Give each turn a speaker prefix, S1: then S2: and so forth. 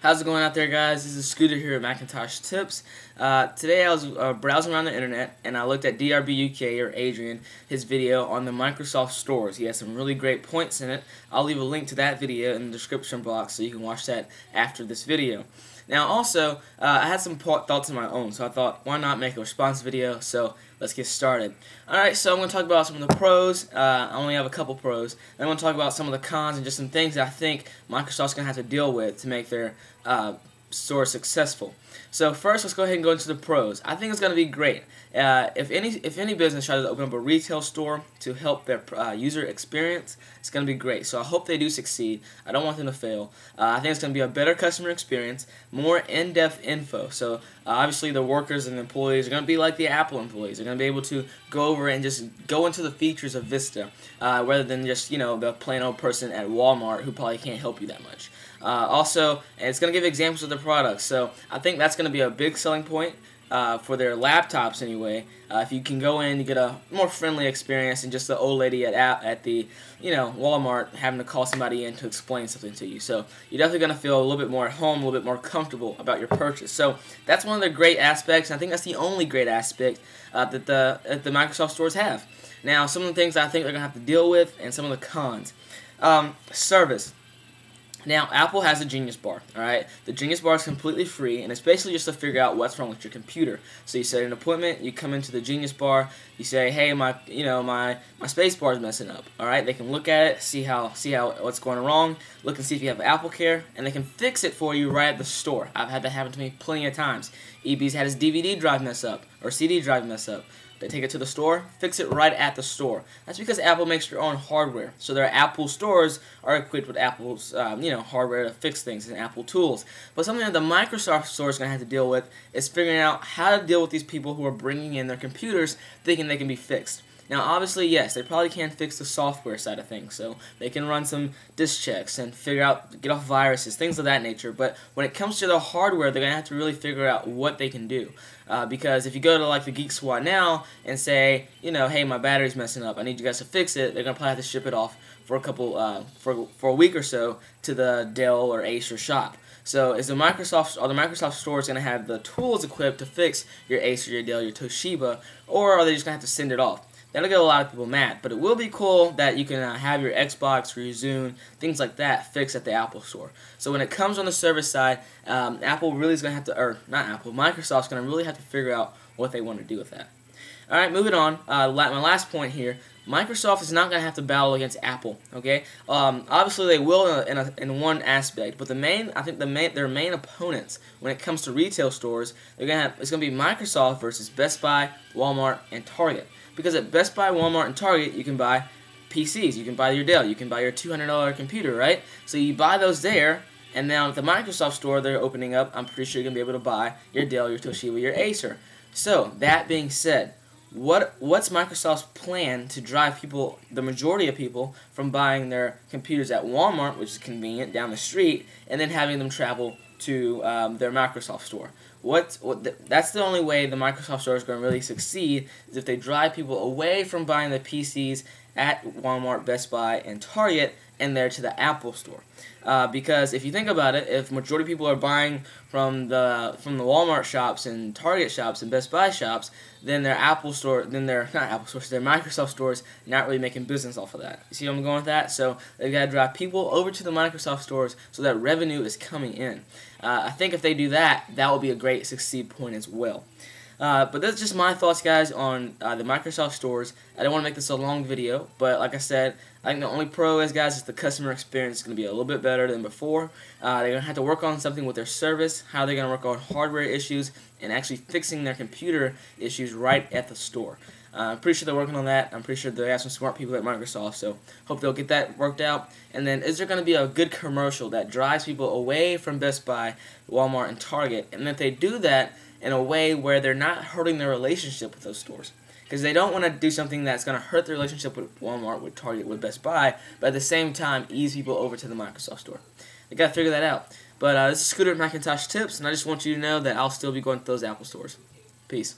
S1: How's it going out there, guys? This is Scooter here at Macintosh Tips. Today I was browsing around the internet and I looked at DRBUK, or Adrian, his video on the Microsoft stores. He has some really great points in it. I'll leave a link to that video in the description box so you can watch that after this video. Now also, I had some thoughts of my own, so I thought, why not make a response video? So let's get started. Alright, so I'm going to talk about some of the pros. I only have a couple pros. I'm going to talk about some of the cons and just some things that I think Microsoft's going to have to deal with to make their store successful. So first, let's go ahead and go into the pros. I think it's going to be great. If any business tries to open up a retail store to help their user experience, it's going to be great. So I hope they do succeed. I don't want them to fail. I think it's going to be a better customer experience, more in-depth info. So obviously the workers and the employees are going to be like the Apple employees. They're going to be able to go over and just go into the features of Vista, rather than just, the plain old person at Wal-Mart who probably can't help you that much. Also, it's going to give examples of the products, so I think that's going to be a big selling point for their laptops anyway. If you can go in, you get a more friendly experience than just the old lady at the Wal-Mart having to call somebody in to explain something to you. So you're definitely going to feel a little bit more at home, a little bit more comfortable about your purchase. So that's one of the great aspects, and I think that's the only great aspect that the Microsoft stores have. Now, some of the things I think they're going to have to deal with, and some of the cons. Service. Now, Apple has a Genius Bar, alright? The Genius Bar is completely free, and it's basically just to figure out what's wrong with your computer. So you set an appointment, you come into the Genius Bar, you say, hey, my space bar is messing up, alright? They can look at it, see what's going wrong, look and see if you have Apple Care, and they can fix it for you right at the store. I've had that happen to me plenty of times. EB's had his DVD drive mess up, or CD drive mess up. They take it to the store, fix it right at the store. That's because Apple makes their own hardware. So their Apple stores are equipped with Apple's, hardware to fix things and Apple tools. But something that the Microsoft store is going to have to deal with is figuring out how to deal with these people who are bringing in their computers thinking they can be fixed. Now, obviously, yes, they probably can't fix the software side of things, so they can run some disk checks and get off viruses, things of that nature. But when it comes to the hardware, they're going to have to really figure out what they can do. Because if you go to like the Geek Squad now and say, hey, my battery's messing up, I need you guys to fix it, they're going to probably have to ship it off for a week or so to the Dell or Acer shop. So are the Microsoft stores going to have the tools equipped to fix your Acer, your Dell, your Toshiba, or are they just going to have to send it off? That'll get a lot of people mad, but it will be cool that you can have your Xbox or your Zune, things like that, fixed at the Apple Store. So when it comes on the service side, Apple really is going to have to, or not Apple, Microsoft's going to really have to figure out what they want to do with that. Alright, moving on, my last point here, Microsoft is not going to have to battle against Apple, okay? Obviously they will in one aspect, but their main opponents when it comes to retail stores, it's going to be Microsoft versus Best Buy, Walmart, and Target. Because at Best Buy, Walmart, and Target, you can buy PCs, you can buy your Dell, you can buy your $200 computer, right? So you buy those there, and now at the Microsoft store they're opening up, I'm pretty sure you're going to be able to buy your Dell, your Toshiba, your Acer. So, that being said, what's Microsoft's plan to drive the majority of people, from buying their computers at Walmart, which is convenient, down the street, and then having them travel to their Microsoft store? That's the only way the Microsoft store is going to really succeed, is if they drive people away from buying the PCs at Walmart, Best Buy, and Target, and there to the Apple store. Because if you think about it, if majority of people are buying from the Walmart shops and Target shops and Best Buy shops, then their Microsoft stores not really making business off of that. You see where I'm going with that? So they've got to drive people over to the Microsoft stores so that revenue is coming in. I think if they do that, that will be a great succeed point as well. But that's just my thoughts, guys, on the Microsoft stores. I don't want to make this a long video, but like I said, I think the only pro is, guys, is the customer experience is going to be a little bit better than before. They're going to have to work on something with their service, how they're going to work on hardware issues, and actually fixing their computer issues right at the store. I'm pretty sure they're working on that. I'm pretty sure they have some smart people at Microsoft, so hope they'll get that worked out. And then, is there going to be a good commercial that drives people away from Best Buy, Walmart, and Target? And if they do that in a way where they're not hurting their relationship with those stores, because they don't want to do something that's going to hurt their relationship with Walmart, with Target, with Best Buy, but at the same time ease people over to the Microsoft store. They got to figure that out. But this is Scooter at Macintosh Tips, and I just want you to know that I'll still be going to those Apple stores. Peace.